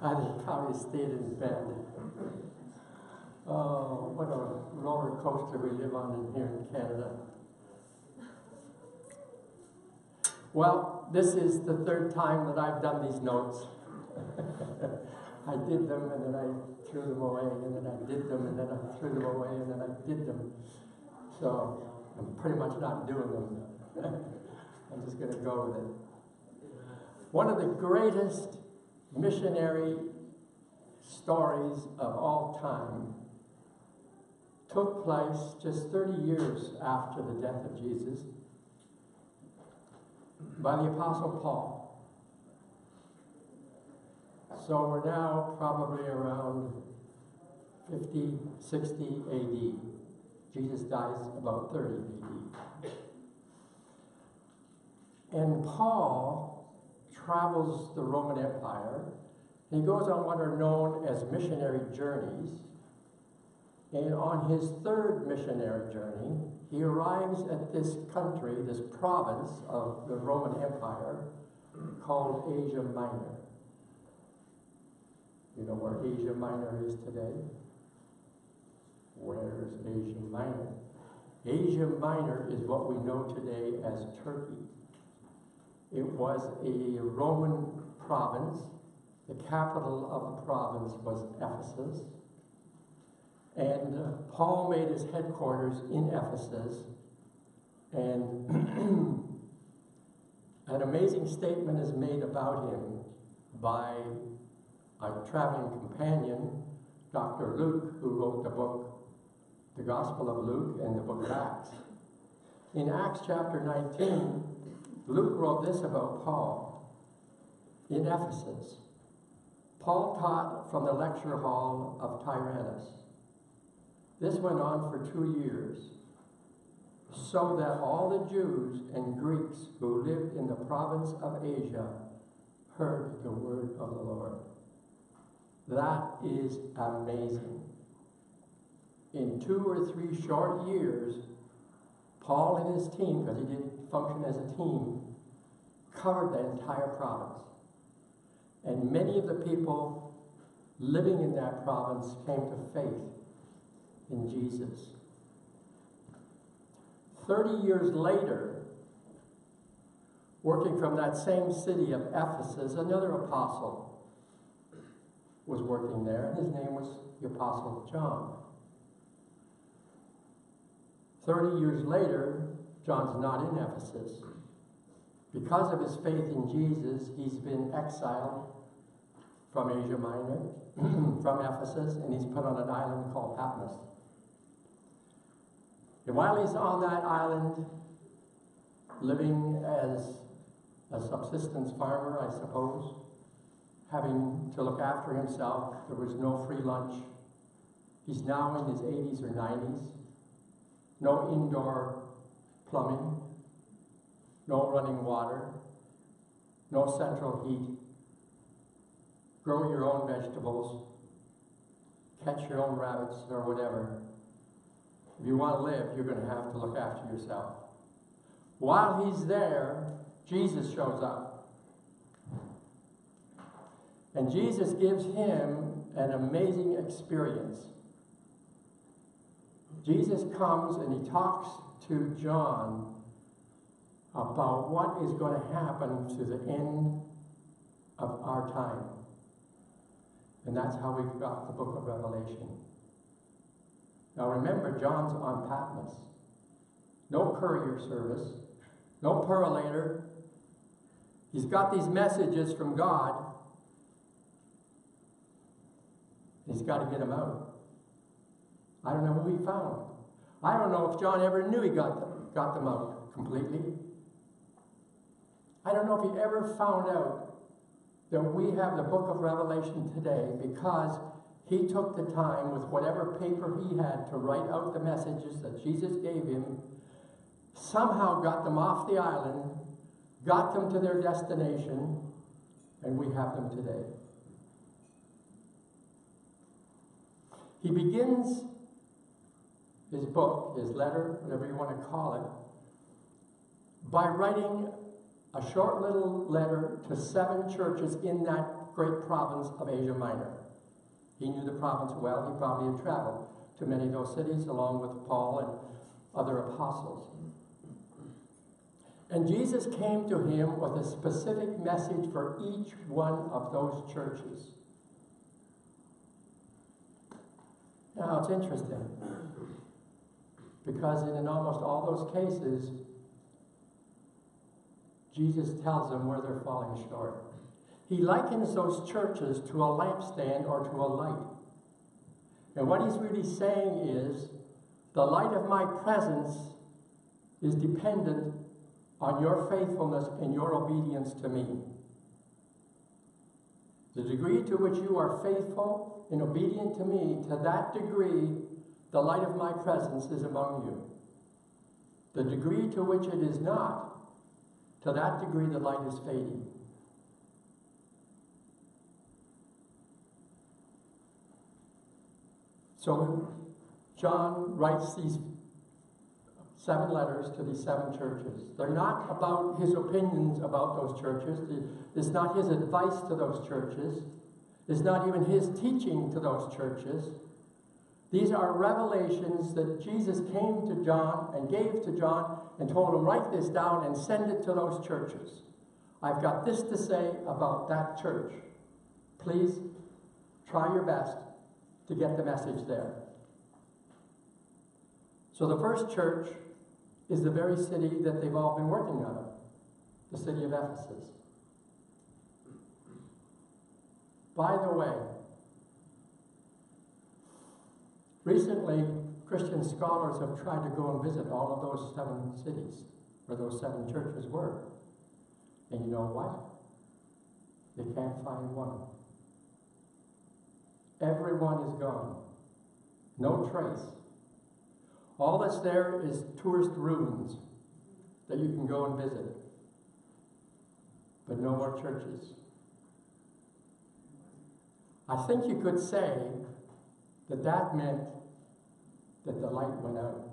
I think Tommy stayed in bed. Oh, what a roller coaster we live on in here in Canada. Well, this is the third time that I've done these notes. I did them and then I threw them away, and then I did them and then I threw them away, and then I did them. So I'm pretty much not doing them. I'm just going to go with it. One of the greatest missionary stories of all time took place just 30 years after the death of Jesus by the Apostle Paul. So we're now probably around 50, 60 AD. Jesus dies about 30 AD. And Paul travels the Roman Empire. He goes on what are known as missionary journeys. And on his third missionary journey, he arrives at this country, this province of the Roman Empire called Asia Minor. You know where Asia Minor is today? Where's Asia Minor? Asia Minor is what we know today as Turkey. It was a Roman province. The capital of the province was Ephesus. And Paul made his headquarters in Ephesus. And an amazing statement is made about him by a traveling companion, Dr. Luke, who wrote the book, the Gospel of Luke and the book of Acts. In Acts chapter 19, Luke wrote this about Paul in Ephesus. Paul taught from the lecture hall of Tyrannus. This went on for 2 years, so that all the Jews and Greeks who lived in the province of Asia heard the word of the Lord. That is amazing. In 2 or 3 short years, Paul and his team, because he did function as a team, covered the entire province. And many of the people living in that province came to faith in Jesus. 30 years later, working from that same city of Ephesus, another apostle was working there. His name was the Apostle John. 30 years later, John's not in Ephesus. Because of his faith in Jesus, he's been exiled from Asia Minor, from Ephesus, and he's put on an island called Patmos. And while he's on that island, living as a subsistence farmer, I suppose, having to look after himself, there was no free lunch. He's now in his 80s or 90s. No indoor plumbing, no running water, no central heat. Grow your own vegetables, catch your own rabbits or whatever. If you want to live, you're going to have to look after yourself. While he's there, Jesus shows up. And Jesus gives him an amazing experience. Jesus comes and he talks to John about what is going to happen to the end of our time. And that's how we got the book of Revelation. Now remember, John's on Patmos. No courier service, no perolator. He's got these messages from God. He's got to get them out. I don't know who he found. I don't know if John ever knew he got them out completely. I don't know if he ever found out that we have the book of Revelation today because he took the time with whatever paper he had to write out the messages that Jesus gave him, somehow got them off the island, got them to their destination, and we have them today. He begins his book, his letter, whatever you want to call it, by writing a short little letter to 7 churches in that great province of Asia Minor. He knew the province well. He probably had traveled to many of those cities along with Paul and other apostles. And Jesus came to him with a specific message for each one of those churches. Now, it's interesting, because in almost all those cases, Jesus tells them where they're falling short. He likens those churches to a lampstand or to a light. And what he's really saying is, the light of my presence is dependent on your faithfulness and your obedience to me. The degree to which you are faithful and obedient to me, to that degree, the light of my presence is among you. The degree to which it is not, to that degree the light is fading. So John writes these 7 letters to these 7 churches. They're not about his opinions about those churches. It's not his advice to those churches. It's not even his teaching to those churches. These are revelations that Jesus came to John and gave to John and told him, write this down and send it to those churches. I've got this to say about that church. Please try your best to get the message there. So the first church is the very city that they've all been working out of, the city of Ephesus. By the way, recently Christian scholars have tried to go and visit all of those 7 cities where those 7 churches were. And you know what? They can't find one. Everyone is gone. No trace. All that's there is tourist ruins that you can go and visit. But no more churches. I think you could say that that meant that the light went out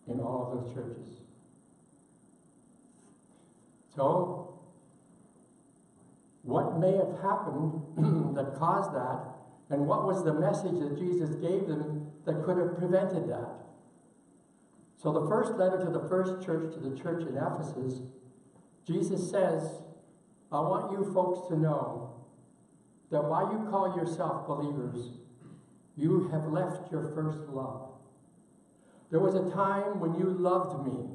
in all of those churches. So, what may have happened that caused that, and what was the message that Jesus gave them that could have prevented that? So the first letter to the first church, to the church in Ephesus, Jesus says, I want you folks to know that while you call yourself believers, you have left your first love. There was a time when you loved me.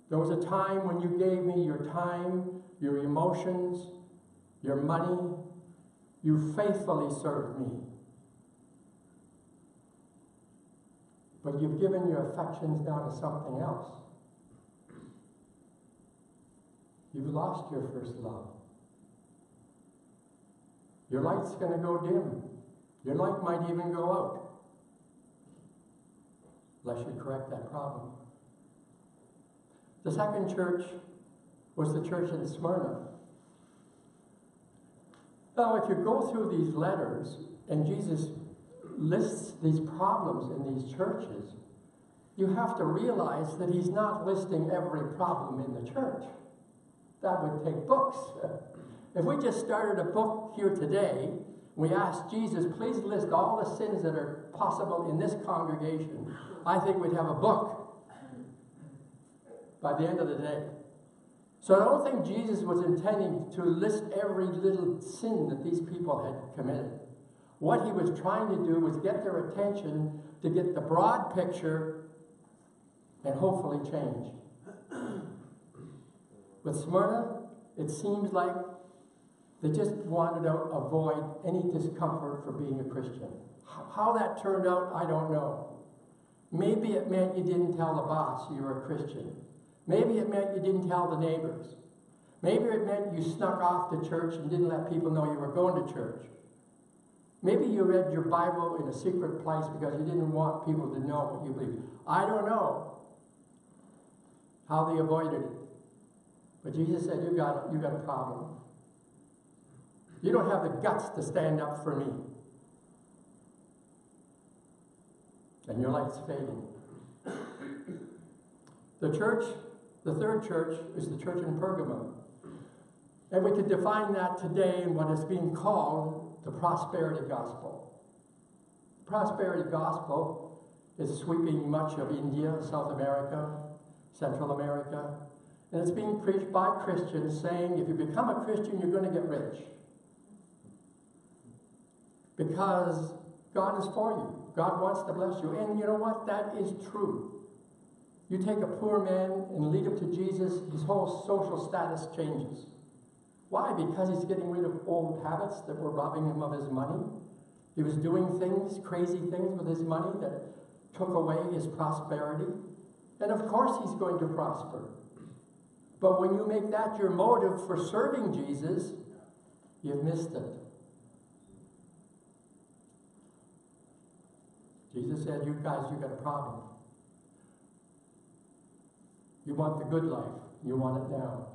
There was a time when you gave me your time, your emotions, your money. You faithfully served me. But you've given your affections now to something else. You've lost your first love. Your light's going to go dim. Your light might even go out. Unless you correct that problem. The second church was the church in Smyrna. Now, if you go through these letters, and Jesus lists these problems in these churches, you have to realize that he's not listing every problem in the church. That would take books. If we just started a book here today, we asked Jesus, please list all the sins that are possible in this congregation, I think we'd have a book by the end of the day. So I don't think Jesus was intending to list every little sin that these people had committed. What he was trying to do was get their attention to get the broad picture and hopefully change. With Smyrna, it seems like they just wanted to avoid any discomfort for being a Christian. How that turned out, I don't know. Maybe it meant you didn't tell the boss you were a Christian. Maybe it meant you didn't tell the neighbors. Maybe it meant you snuck off to church and didn't let people know you were going to church. Maybe you read your Bible in a secret place because you didn't want people to know what you believed. I don't know how they avoided it. But Jesus said, you got a problem. You don't have the guts to stand up for me. And your light's fading. The third church, is the church in Pergamum. And we could define that today in what is being called the prosperity gospel. The prosperity gospel is sweeping much of India, South America, Central America, and it's being preached by Christians saying, if you become a Christian, you're going to get rich. Because God is for you. God wants to bless you. And you know what? That is true. You take a poor man and lead him to Jesus, his whole social status changes. Why? Because he's getting rid of old habits that were robbing him of his money. He was doing things, crazy things with his money that took away his prosperity. And of course he's going to prosper. But when you make that your motive for serving Jesus, you've missed it. Jesus said, you guys, you got a problem. You want the good life. You want it now.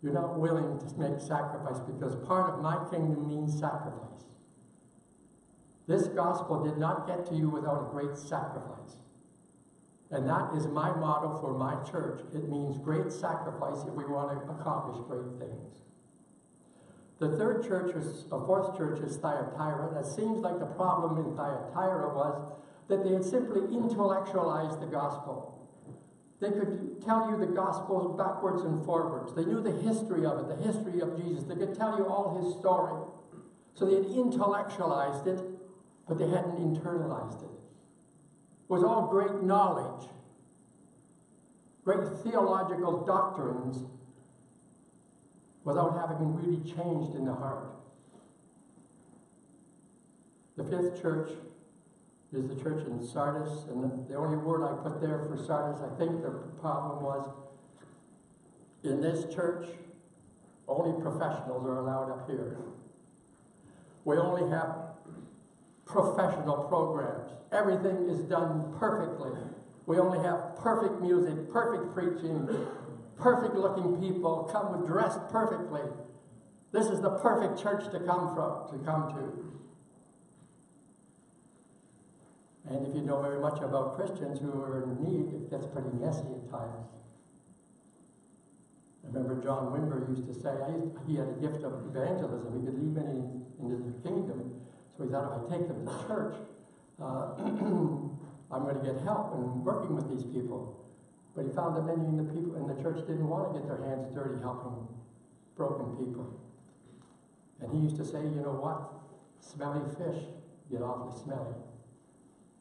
You're not willing to make sacrifice because part of my kingdom means sacrifice. This gospel did not get to you without a great sacrifice. And that is my motto for my church. It means great sacrifice if we want to accomplish great things. The fourth church is Thyatira. And it seems like the problem in Thyatira was that they had simply intellectualized the gospel. They could tell you the gospel backwards and forwards. They knew the history of it, the history of Jesus. They could tell you all his story. So they had intellectualized it, but they hadn't internalized it. It was all great knowledge, great theological doctrines, without having really changed in the heart. The fifth church is the church in Sardis, and the only word I put there for Sardis, I think the problem was, in this church, only professionals are allowed up here. We only have professional programs. Everything is done perfectly. We only have perfect music, perfect preaching, perfect looking people, dressed perfectly. This is the perfect church to come to. And if you know very much about Christians who are in need, it gets pretty messy at times. I remember John Wimber used to say, he had a gift of evangelism. He could lead many into the kingdom. So he thought, if I take them to church, I'm going to get help in working with these people. But he found that many in the church didn't want to get their hands dirty helping broken people. And he used to say, you know what? Smelly fish get awfully smelly.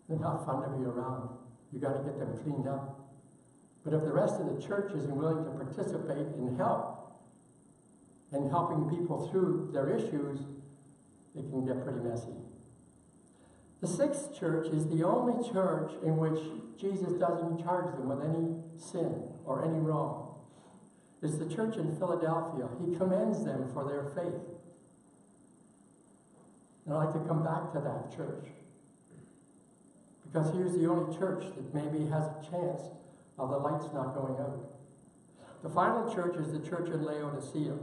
They're not fun to be around. You got to get them cleaned up. But if the rest of the church isn't willing to participate in help and helping people through their issues, it can get pretty messy. The sixth church is the only church in which Jesus doesn't charge them with any sin or any wrong. It's the church in Philadelphia. He commends them for their faith. And I'd like to come back to that church, because here's the only church that maybe has a chance of the lights not going out. The final church is the church in Laodicea.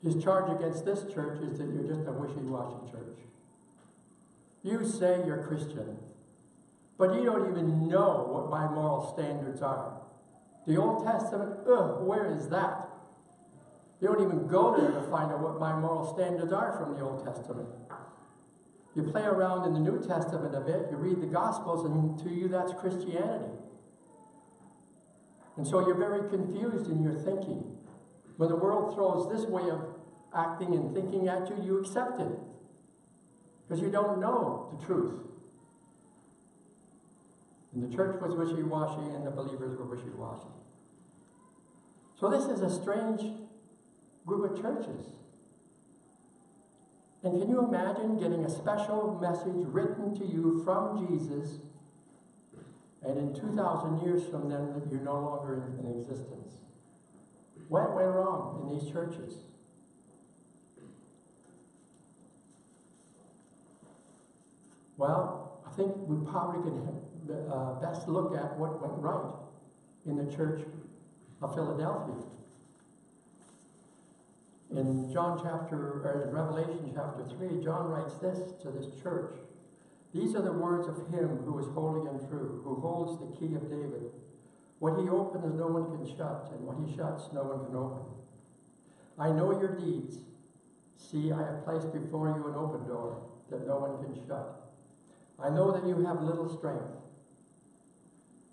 His charge against this church is that you're just a wishy-washy church. You say you're Christian, but you don't even know what my moral standards are. The Old Testament, where is that? You don't even go there to find out what my moral standards are from the Old Testament. You play around in the New Testament a bit, you read the Gospels, and to you that's Christianity. And so you're very confused in your thinking. When the world throws this way of acting and thinking at you, you accept it. Because you don't know the truth. And the church was wishy-washy, and the believers were wishy-washy. So this is a strange group of churches. And can you imagine getting a special message written to you from Jesus, and in 2,000 years from then that you're no longer in existence? What went wrong in these churches? Well, I think we probably can best look at what went right in the church of Philadelphia. In Revelation chapter 3, John writes this to this church. These are the words of him who is holy and true, who holds the key of David. What he opens, no one can shut, and what he shuts, no one can open. I know your deeds. See, I have placed before you an open door that no one can shut. I know that you have little strength,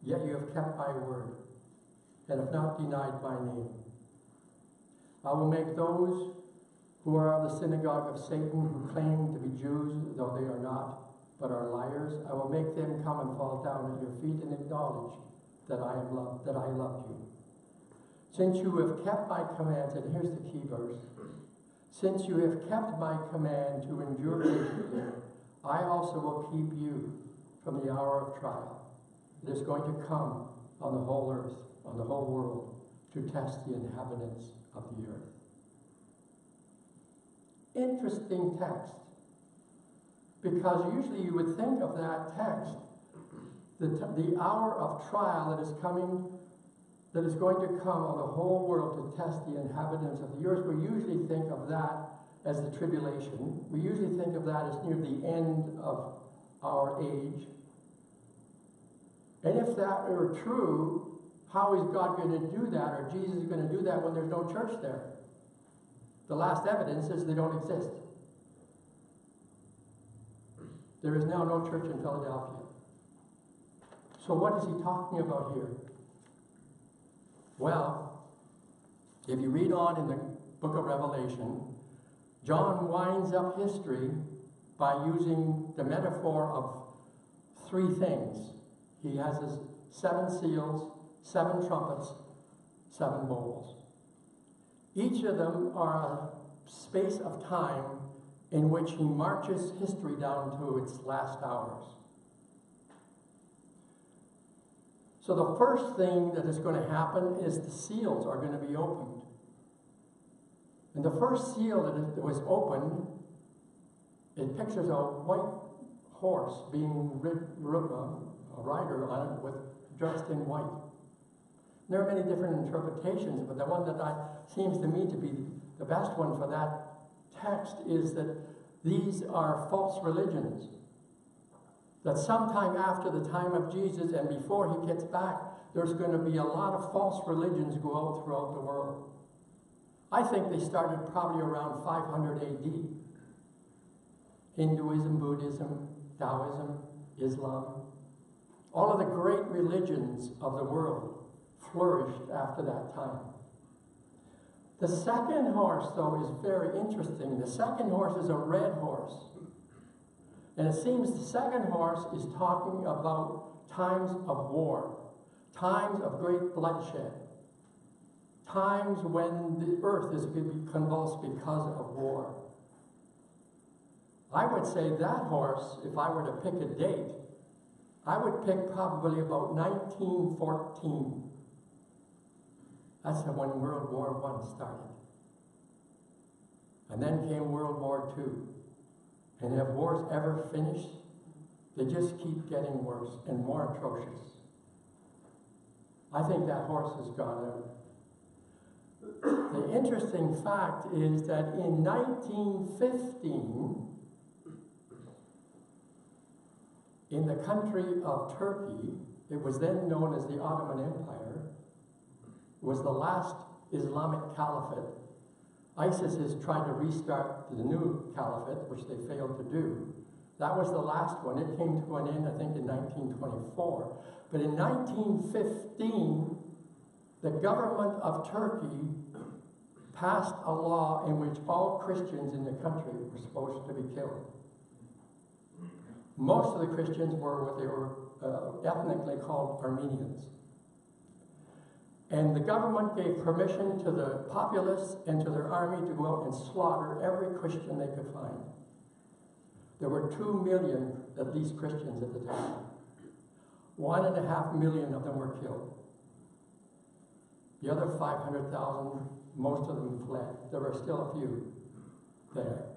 yet you have kept my word and have not denied my name. I will make those who are of the synagogue of Satan, who claim to be Jews, though they are not, but are liars, I will make them come and fall down at your feet and acknowledge that I loved you. Since you have kept my commands, and here's the key verse, since you have kept my command to endure patiently, I also will keep you from the hour of trial. It is going to come on the whole earth, on the whole world, to test the inhabitants of the earth. Interesting text, because usually you would think of that text, the hour of trial that is coming, that is going to come on the whole world to test the inhabitants of the earth. We usually think of that as the tribulation. We usually think of that as near the end of our age. And if that were true, how is God going to do that, or Jesus is going to do that when there's no church there? The last evidence is they don't exist. There is now no church in Philadelphia. So what is he talking about here? Well, if you read on in the book of Revelation, John winds up history by using the metaphor of three things. He has his 7 seals, 7 trumpets, 7 bowls. Each of them are a space of time in which he marches history down to its last hours. So the first thing that is going to happen is the seals are going to be opened. And the first seal that was opened, it pictures a white horse being a rider on it dressed in white. There are many different interpretations, but the one that seems to me to be the best one for that text is that these are false religions. That sometime after the time of Jesus and before he gets back, there's going to be a lot of false religions go out throughout the world. I think they started probably around 500 AD. Hinduism, Buddhism, Taoism, Islam. All of the great religions of the world flourished after that time. The second horse, though, is very interesting. The second horse is a red horse. And it seems the second horse is talking about times of war, times of great bloodshed, times when the earth is going to be convulsed because of war. I would say that horse, if I were to pick a date, I would pick probably about 1914. That's when World War I started. And then came World War II. And have wars ever finished? They just keep getting worse and more atrocious. I think that horse has gone out. The interesting fact is that in 1915, in the country of Turkey, it was then known as the Ottoman Empire, was the last Islamic caliphate. ISIS has tried to restart the new caliphate, which they failed to do. That was the last one. It came to an end, I think, in 1924. But in 1915, the government of Turkey passed a law in which all Christians in the country were supposed to be killed. Most of the Christians were what they were ethnically called Armenians. And the government gave permission to the populace and to their army to go out and slaughter every Christian they could find. There were 2 million, at least, Christians at the time. 1.5 million of them were killed. The other 500,000, most of them fled. There were still a few there.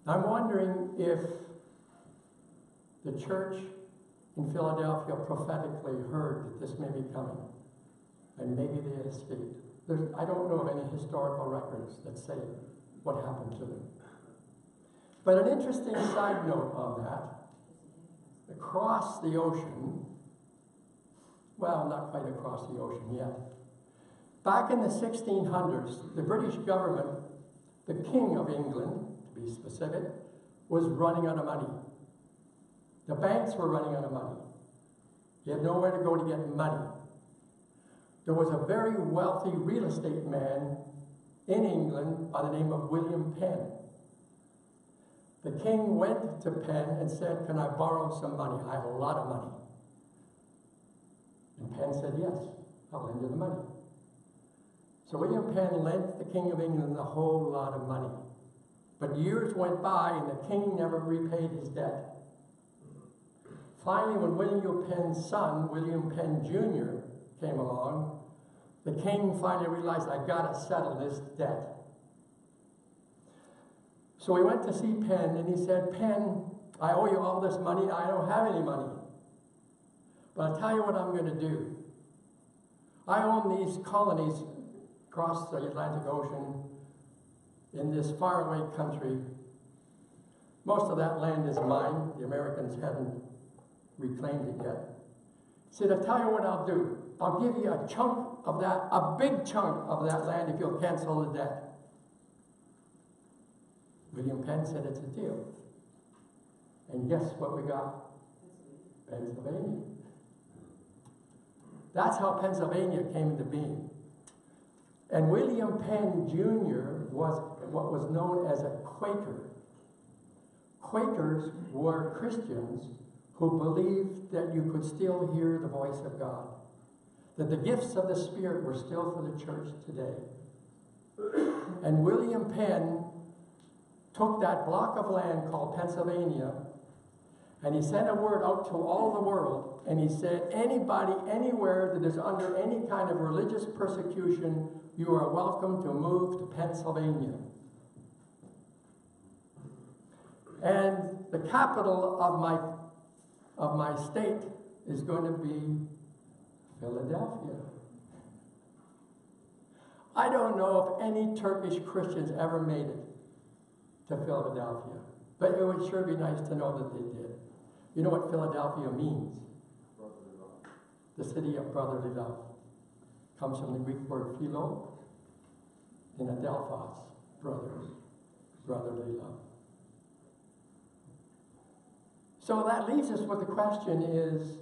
I'm wondering if the church in Philadelphia prophetically heard that this may be coming, and maybe they had escaped. I don't know of any historical records that say what happened to them. But an interesting side note on that, across the ocean, Well, not quite across the ocean yet. Back in the 1600s, the British government, the King of England, to be specific, was running out of money. The banks were running out of money. He had nowhere to go to get money. There was a very wealthy real estate man in England by the name of William Penn. The king went to Penn and said, "Can I borrow some money? I have a lot of money." And Penn said, "Yes, I'll lend you the money." So William Penn lent the King of England a whole lot of money. But years went by and the king never repaid his debt. Finally, when William Penn's son, William Penn Jr., came along, the king finally realized, "I gotta settle this debt." So he went to see Penn and he said, "Penn, I owe you all this money. I don't have any money. But I'll tell you what I'm going to do. I own these colonies across the Atlantic Ocean in this faraway country. Most of that land is mine. The Americans haven't reclaimed it yet. He said, I'll tell you what I'll do. I'll give you a chunk of that, a big chunk of that land if you'll cancel the debt." William Penn said, "It's a deal." And guess what we got? Pennsylvania. That's how Pennsylvania came into being. And William Penn Jr. was what was known as a Quaker. Quakers were Christians who believed that you could still hear the voice of God, that the gifts of the Spirit were still for the church today. And William Penn took that block of land called Pennsylvania, and he sent a word out to all the world, and he said, anybody, anywhere that is under any kind of religious persecution, you are welcome to move to Pennsylvania. And the capital of my state is going to be Philadelphia. I don't know if any Turkish Christians ever made it to Philadelphia, but it would sure be nice to know that they did. You know what Philadelphia means? Brotherly love. The city of brotherly love. Comes from the Greek word philo, and adelphos, brothers, brotherly love. So that leaves us with the question is,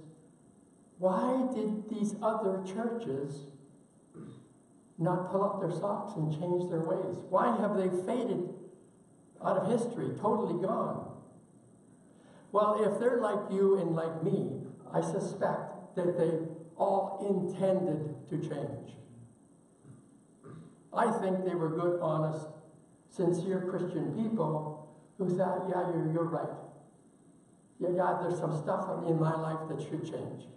why did these other churches not pull up their socks and change their ways? Why have they faded out of history, totally gone? Well, if they're like you and like me, I suspect that they all intended to change. I think they were good, honest, sincere Christian people who thought, yeah, you're right. Yeah, there's some stuff in my life that should change.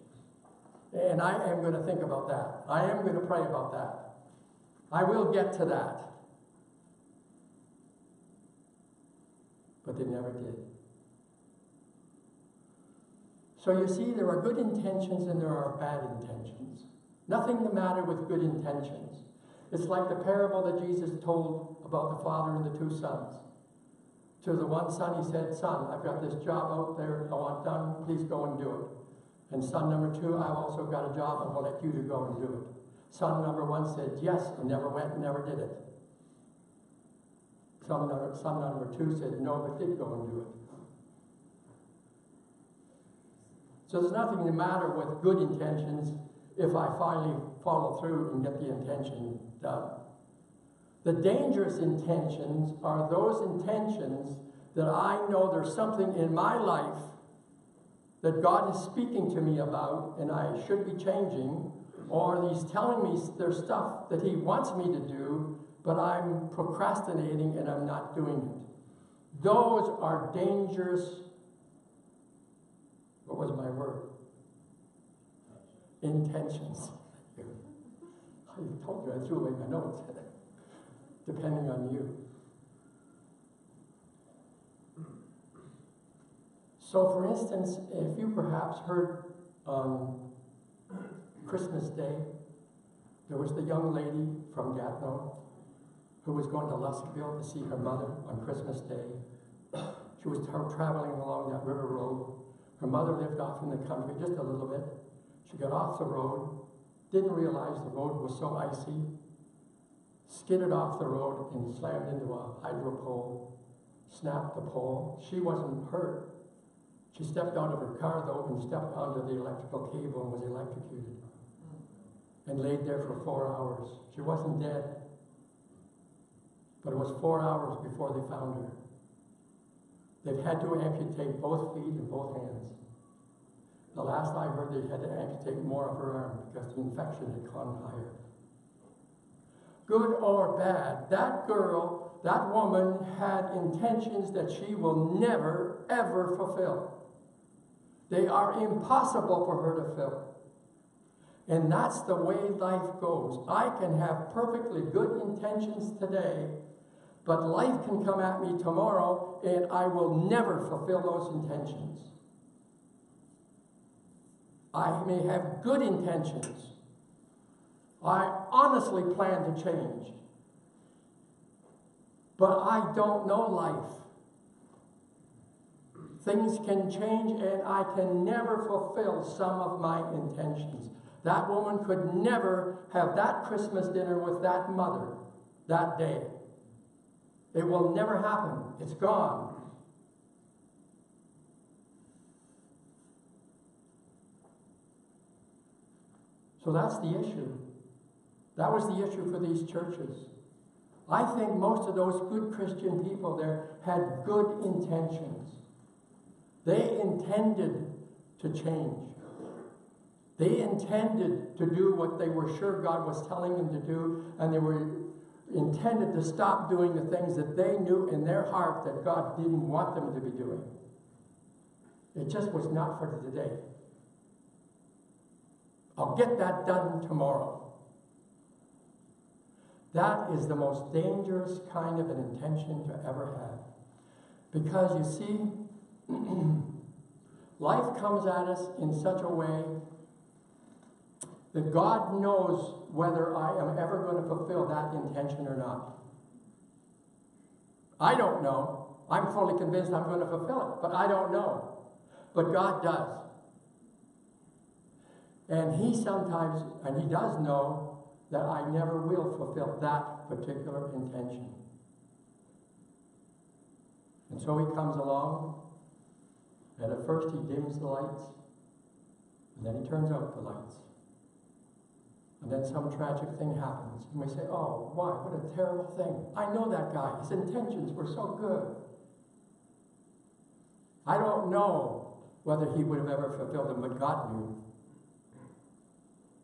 And I am going to think about that. I am going to pray about that. I will get to that. But they never did. So you see, there are good intentions and there are bad intentions. Nothing the matter with good intentions. It's like the parable that Jesus told about the father and the two sons. To the one son, he said, "Son, I've got this job out there I want done. Please go and do it." And son number two, "I've also got a job. I want you to go and do it." Son number one said, "Yes," and never went and never did it. Son number two said, "No, but did go and do it." So there's nothing the matter with good intentions if I finally follow through and get the intention done. The dangerous intentions are those intentions that I know there's something in my life that God is speaking to me about and I should be changing, or He's telling me there's stuff that He wants me to do, but I'm procrastinating and I'm not doing it. Those are dangerous. What was my word? Intentions. I told you I threw away my notes. Depending on you. So, for instance, if you perhaps heard on Christmas Day, there was the young lady from Gatineau who was going to Lustville to see her mother on Christmas Day. She was traveling along that river road. Her mother lived off in the country just a little bit. She got off the road, didn't realize the road was so icy, skidded off the road and slammed into a hydro pole, snapped the pole. She wasn't hurt. She stepped out of her car, though, and stepped onto the electrical cable and was electrocuted and laid there for 4 hours. She wasn't dead, but it was 4 hours before they found her. They've had to amputate both feet and both hands. The last I heard, they had to amputate more of her arm because the infection had gone higher. Good or bad, that girl, that woman had intentions that she will never, ever fulfill. They are impossible for her to fill. And that's the way life goes. I can have perfectly good intentions today, but life can come at me tomorrow and I will never fulfill those intentions. I may have good intentions. I honestly plan to change. But I don't know life. Things can change and I can never fulfill some of my intentions. That woman could never have that Christmas dinner with that mother that day. It will never happen. It's gone. So that's the issue. That was the issue for these churches. I think most of those good Christian people there had good intentions. They intended to change. They intended to do what they were sure God was telling them to do, and they were intended to stop doing the things that they knew in their heart that God didn't want them to be doing. It just was not for today. I'll get that done tomorrow. That is the most dangerous kind of an intention to ever have. Because you see, life comes at us in such a way that God knows whether I am ever going to fulfill that intention or not. I don't know. I'm fully convinced I'm going to fulfill it, but I don't know. But God does. And He sometimes, and He does know that I never will fulfill that particular intention. And so He comes along, and at first He dims the lights, and then He turns out the lights. And then some tragic thing happens. And we say, oh, why? What a terrible thing. I know that guy. His intentions were so good. I don't know whether he would have ever fulfilled them, but God knew.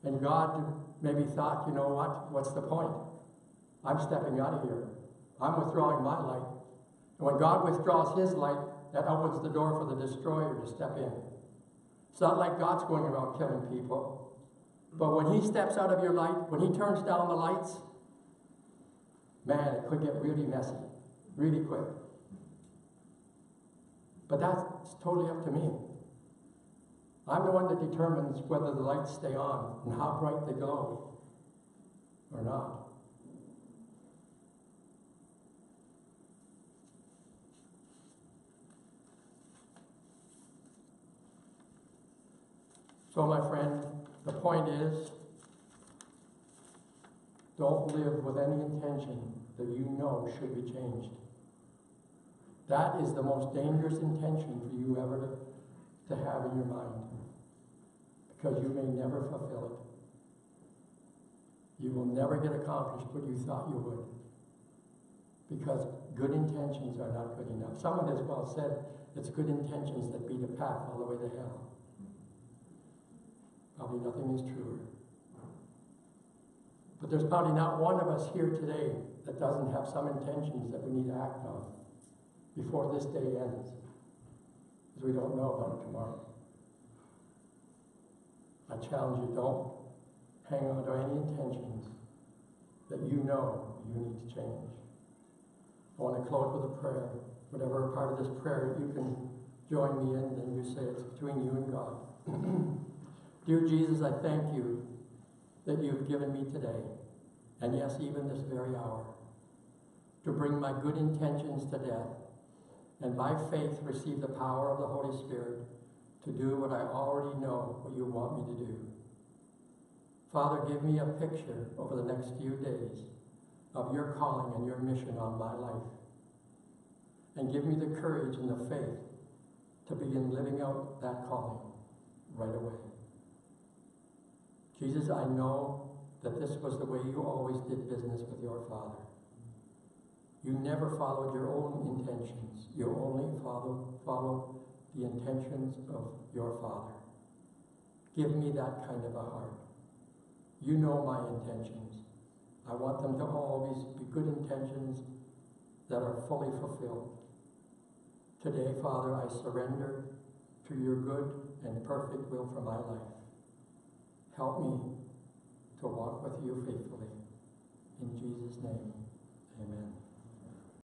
And God maybe thought, you know what? What's the point? I'm stepping out of here. I'm withdrawing my light. And when God withdraws His light, that opens the door for the destroyer to step in. It's not like God's going around killing people. But when He steps out of your light, when He turns down the lights, man, it could get really messy, really quick. But that's totally up to me. I'm the one that determines whether the lights stay on and how bright they go or not. So, my friend, the point is, don't live with any intention that you know should be changed. That is the most dangerous intention for you ever to have in your mind, because you may never fulfill it. You will never get accomplished what you thought you would, because good intentions are not good enough. Someone has well said, it's good intentions that beat a path all the way to hell. Probably nothing is truer. But there's probably not one of us here today that doesn't have some intentions that we need to act on before this day ends, because we don't know about it tomorrow. I challenge you, don't hang on to any intentions that you know you need to change. I want to close with a prayer. Whatever part of this prayer you can join me in, then you say it's between you and God. Dear Jesus, I thank you that you've given me today, and yes, even this very hour, to bring my good intentions to death, and by faith receive the power of the Holy Spirit to do what I already know what you want me to do. Father, give me a picture over the next few days of your calling and your mission on my life. And give me the courage and the faith to begin living out that calling right away. Jesus, I know that this was the way you always did business with your Father. You never followed your own intentions. You only followed the intentions of your Father. Give me that kind of a heart. You know my intentions. I want them to always be good intentions that are fully fulfilled. Today, Father, I surrender to your good and perfect will for my life. Help me to walk with you faithfully. In Jesus' name, amen.